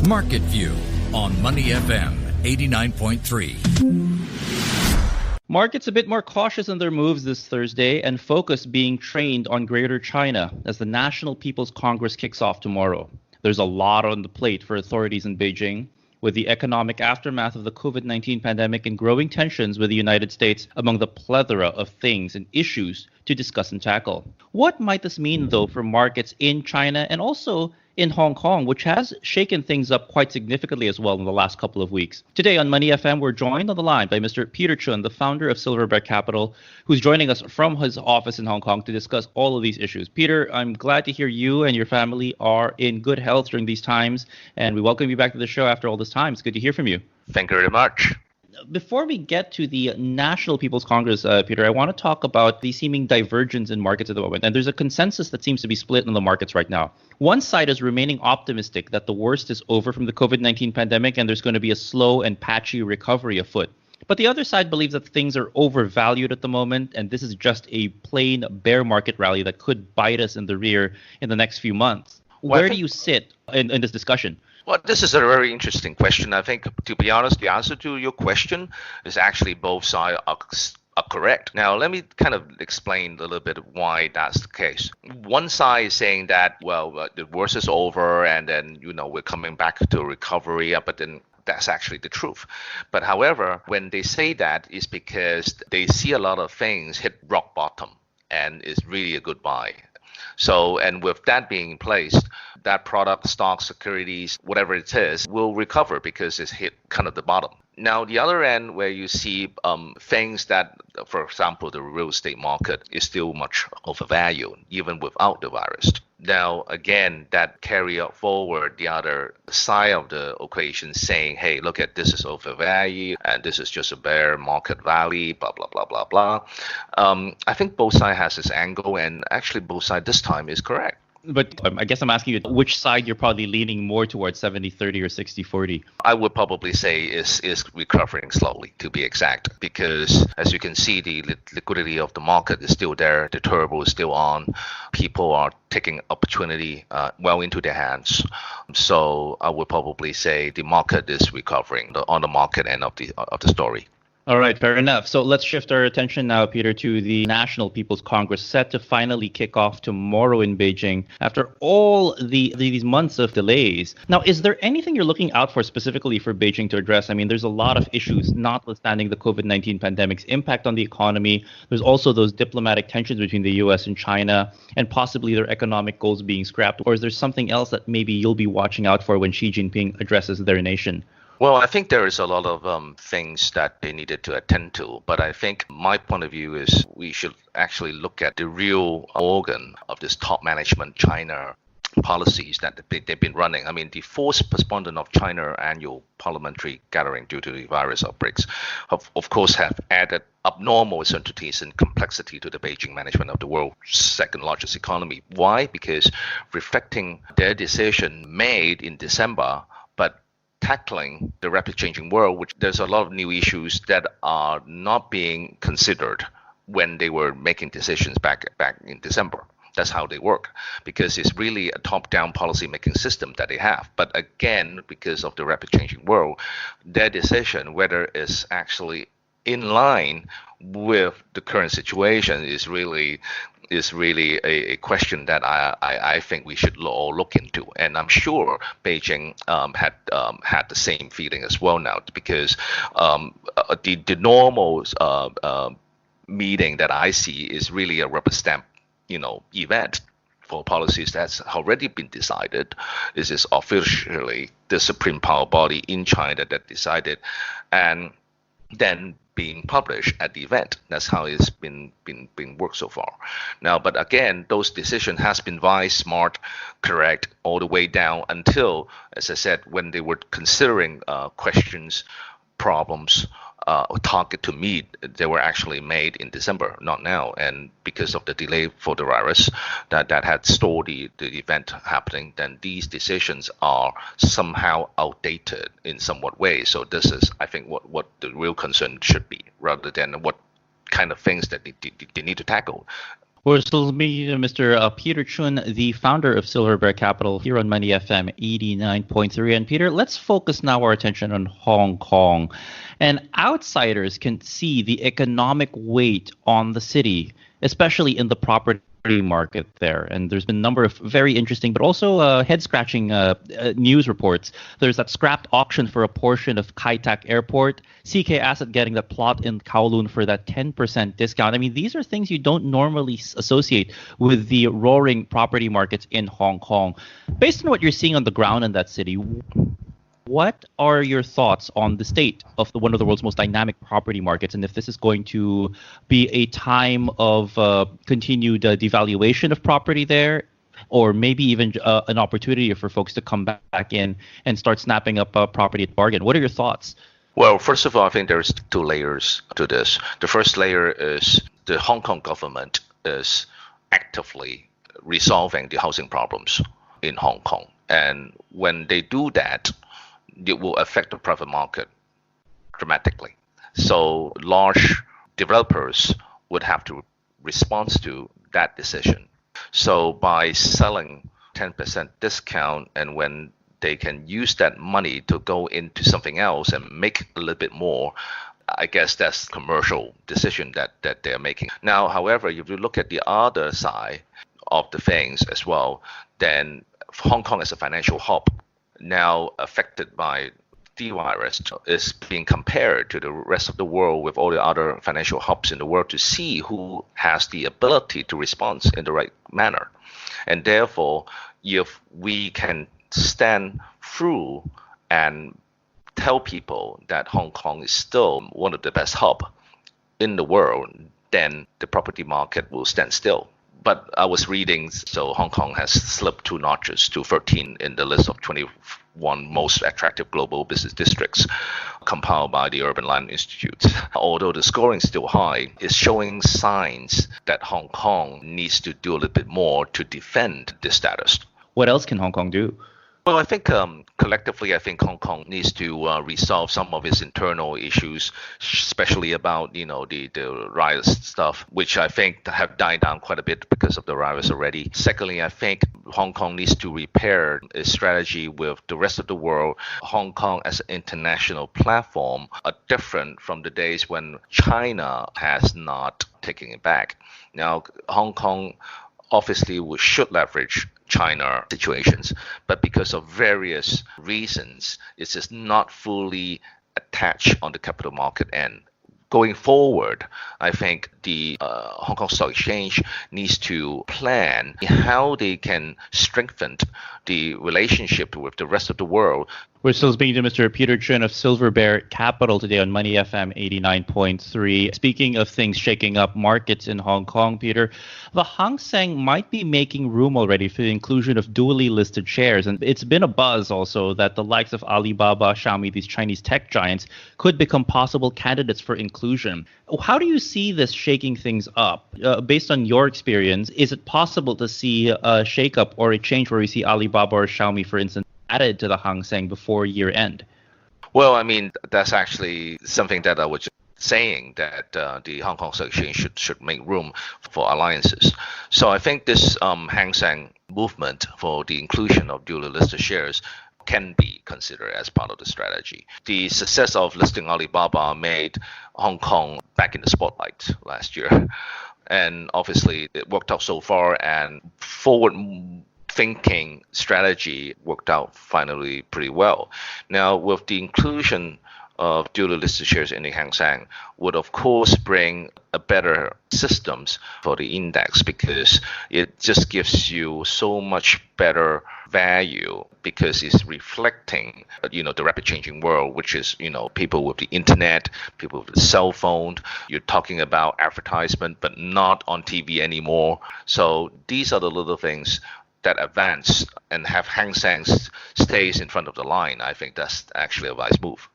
Market View on Money FM 89.3. Markets a bit more cautious in their moves this Thursday and focus being trained on Greater China as the National People's Congress kicks off tomorrow. There's a lot on the plate for authorities in Beijing, with the economic aftermath of the COVID-19 pandemic and growing tensions with the United States among the plethora of things and issues to discuss and tackle. What might this mean, though, for markets in China and also in Hong Kong, which has shaken things up quite significantly as well in the last couple of weeks? Today on Money FM, we're joined on the line by Mr. Peter Chun, the founder of Silverbear Capital, who's joining us from his office in Hong Kong to discuss all of these issues. Peter, I'm glad to hear you and your family are in good health during these times, and we welcome you back to the show after all this time. It's good to hear from you. Thank you very much. Before we get to the National People's Congress, Peter, I want to talk about the seeming divergence in markets at the moment. And there's a consensus that seems to be split in the markets right now. One side is remaining optimistic that the worst is over from the COVID-19 pandemic and there's going to be a slow and patchy recovery afoot. But the other side believes that things are overvalued at the moment, and this is just a plain bear market rally that could bite us in the rear in the next few months. Where do you sit in this discussion? Well, this is a very interesting question. I think, to be honest, the answer to your question is actually both sides are correct. Now, let me kind of explain a little bit why that's the case. One side is saying that, the worst is over and then, we're coming back to recovery, but then that's actually the truth. But however, when they say that, it's because they see a lot of things hit rock bottom and it's really a good buy. So, and with that being in place, that product, stock, securities, whatever it is, will recover because it's hit kind of the bottom. Now, the other end where you see things that, for example, the real estate market is still much overvalued, even without the virus. Now, again, that carry forward the other side of the equation saying, hey, look at this is overvalued and this is just a bear market rally, blah, blah, blah, blah, blah. I think both sides has this angle, and actually both sides this time is correct. But I guess I'm asking you which side you're probably leaning more towards, 70-30 or 60-40. I would probably say is recovering slowly, to be exact, because as you can see, the liquidity of the market is still there. The turbo is still on. People are taking opportunity well into their hands. So I would probably say the market is recovering on the market end of the story. All right, fair enough. So let's shift our attention now, Peter, to the National People's Congress set to finally kick off tomorrow in Beijing after all these months of delays. Now, is there anything you're looking out for specifically for Beijing to address? I mean, there's a lot of issues, notwithstanding the COVID-19 pandemic's impact on the economy. There's also those diplomatic tensions between the U.S. and China and possibly their economic goals being scrapped. Or is there something else that maybe you'll be watching out for when Xi Jinping addresses their nation? Well, I think there is a lot of things that they needed to attend to. But I think my point of view is we should actually look at the real organ of this top management China policies that they've been running. I mean, the forced postponement of China annual parliamentary gathering due to the virus outbreaks, of course, have added abnormal uncertainties and complexity to the Beijing management of the world's second largest economy. Why? Because reflecting their decision made in December, but tackling the rapid changing world, which there's a lot of new issues that are not being considered when they were making decisions back in December. That's how they work, because it's really a top-down policy-making system that they have. But again, because of the rapid changing world, their decision, whether it's actually in line with the current situation, is really a question that I think we should all look into. And I'm sure Beijing had the same feeling as well now, because the normal meeting that I see is really a rubber stamp event for policies that's already been decided. This is officially the supreme power body in China that decided, and then being published at the event. That's how it's been worked so far. Now, but again, those decisions has been wise, smart, correct, all the way down until, as I said, when they were considering questions, problems, target to meet, they were actually made in December, not now. And because of the delay for the virus that had stalled the event happening, then these decisions are somehow outdated in somewhat way. So this is, I think, what the real concern should be, rather than what kind of things that they need to tackle. We're still meeting Mr. Peter Chun, the founder of Silverbear Capital, here on Money FM 89.3. And Peter, let's focus now our attention on Hong Kong. And outsiders can see the economic weight on the city, especially in the property market there. And there's been a number of very interesting, but also head-scratching news reports. There's that scrapped auction for a portion of Kai Tak Airport, CK Asset getting that plot in Kowloon for that 10% discount. I mean, these are things you don't normally associate with the roaring property markets in Hong Kong. Based on what you're seeing on the ground in that city, what are your thoughts on the state of one of the world's most dynamic property markets, and if this is going to be a time of continued devaluation of property there, or maybe even an opportunity for folks to come back in and start snapping up property at bargain? What are your thoughts? Well, first of all, I think there's two layers to this. The first layer is the Hong Kong government is actively resolving the housing problems in Hong Kong. And when they do that, it will affect the private market dramatically. So large developers would have to respond to that decision. So by selling 10% discount, and when they can use that money to go into something else and make a little bit more, I guess that's a commercial decision that they're making. Now, however, if you look at the other side of the things as well, then Hong Kong as a financial hub, now affected by the virus, is being compared to the rest of the world with all the other financial hubs in the world to see who has the ability to respond in the right manner. And therefore, if we can stand through and tell people that Hong Kong is still one of the best hubs in the world, then the property market will stand still. But I was reading, so Hong Kong has slipped 2 notches to 13 in the list of 21 most attractive global business districts compiled by the Urban Land Institute. Although the scoring is still high, it's showing signs that Hong Kong needs to do a little bit more to defend this status. What else can Hong Kong do? Well, I think collectively, I think Hong Kong needs to resolve some of its internal issues, especially about the virus stuff, which I think have died down quite a bit because of the virus already. Secondly, I think Hong Kong needs to repair its strategy with the rest of the world. Hong Kong as an international platform are different from the days when China has not taken it back. Now, Hong Kong obviously should leverage China situations, but because of various reasons, it's just not fully attached on the capital market end. Going forward, I think the Hong Kong Stock Exchange needs to plan how they can strengthen the relationship with the rest of the world. We're still speaking to Mr. Peter Chun of Silverbear Capital today on Money FM 89.3. Speaking of things shaking up markets in Hong Kong, Peter, the Hang Seng might be making room already for the inclusion of dually listed shares. And it's been a buzz also that the likes of Alibaba, Xiaomi, these Chinese tech giants, could become possible candidates for inclusion. How do you see this shaking things up? Based on your experience, is it possible to see a shakeup or a change where we see Alibaba or Xiaomi, for instance, added to the Hang Seng before year end? Well, I mean, that's actually something that I was just saying, that the Hong Kong Stock Exchange should make room for alliances. So I think this Hang Seng movement for the inclusion of dually listed shares can be considered as part of the strategy. The success of listing Alibaba made Hong Kong back in the spotlight last year. And obviously it worked out so far, and forward thinking strategy worked out finally pretty well. Now, with the inclusion of dually listed shares in the Hang Seng would of course bring a better systems for the index, because it just gives you so much better value, because it's reflecting the rapid changing world, which is people with the internet, people with the cell phone. You're talking about advertisement but not on TV anymore. So these are the little things that advance and have Hang Seng stays in front of the line. I think that's actually a wise move.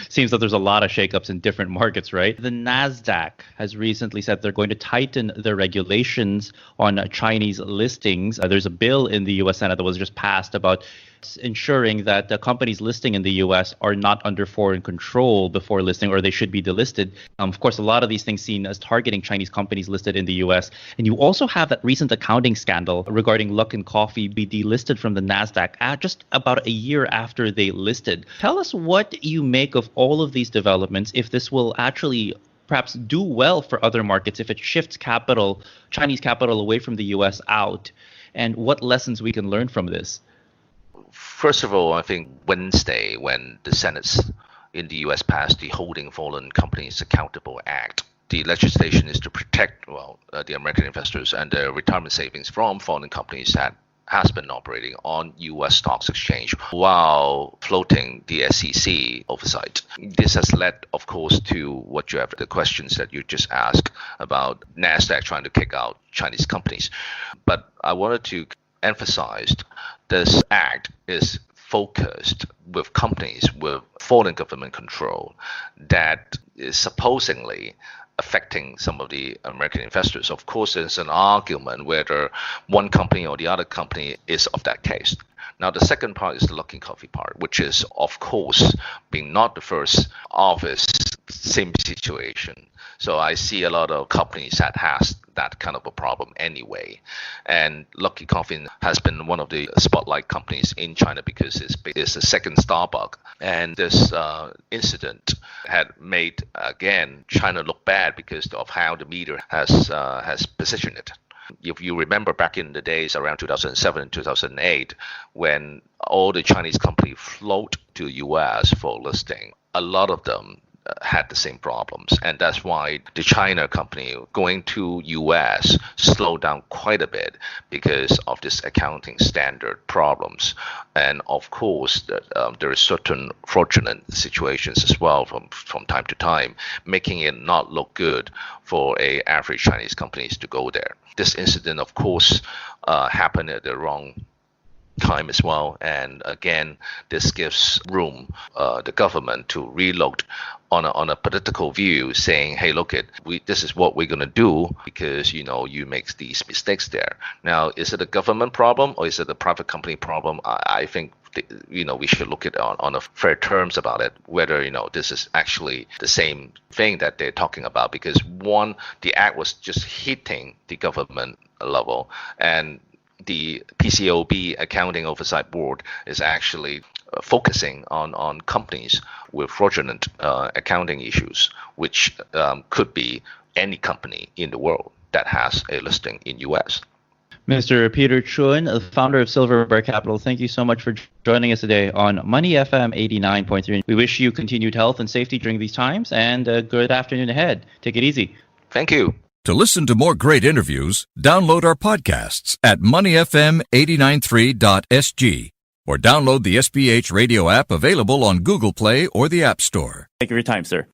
Seems that there's a lot of shakeups in different markets, right? The NASDAQ has recently said they're going to tighten their regulations on Chinese listings. There's a bill in the U.S. Senate that was just passed about ensuring that the companies listing in the US are not under foreign control before listing, or they should be delisted. Of course, a lot of these things seen as targeting Chinese companies listed in the US. And you also have that recent accounting scandal regarding Luckin Coffee be delisted from the NASDAQ just about a year after they listed. Tell us what you make of all of these developments, if this will actually perhaps do well for other markets, if it shifts capital, Chinese capital away from the US out, and what lessons we can learn from this. First of all, I think Wednesday, when the Senate in the US passed the Holding Foreign Companies Accountable Act, the legislation is to protect, the American investors and their retirement savings from foreign companies that has been operating on U.S. stocks exchange while floating the SEC oversight. This has led, of course, to what you have, the questions that you just asked about NASDAQ trying to kick out Chinese companies. But I wanted to emphasize this act is focused with companies with foreign government control that is supposedly affecting some of the American investors. Of course, there's an argument whether one company or the other company is of that case. Now, the second part is the Luckin Coffee part, which is, of course, being not the first of its same situation. So I see a lot of companies that has that kind of a problem anyway. And Luckin Coffee has been one of the spotlight companies in China because it's the second Starbucks. And this incident had made, again, China look bad because of how the media has positioned it. If you remember back in the days around 2007, 2008, when all the Chinese companies float to US for listing, a lot of them had the same problems, and that's why the China company going to US slowed down quite a bit because of this accounting standard problems. And of course, there are certain fraudulent situations as well from time to time, making it not look good for a average Chinese companies to go there. This incident, of course, happened at the wrong time as well, and again, this gives room the government to reload on a political view, saying, "Hey, look this is what we're gonna do because you make these mistakes there." Now, is it a government problem or is it a private company problem? I think we should look at on a fair terms about it, whether this is actually the same thing that they're talking about, because one, the act was just hitting the government level, and the PCAOB Accounting Oversight Board is actually focusing on companies with fraudulent accounting issues, which could be any company in the world that has a listing in US. Mr. Peter Chun, the founder of Silverbear Capital, thank you so much for joining us today on Money FM 89.3. We wish you continued health and safety during these times, and a good afternoon ahead. Take it easy. Thank you. To listen to more great interviews, download our podcasts at moneyfm893.sg or download the SPH radio app available on Google Play or the App Store. Thank you for your time, sir.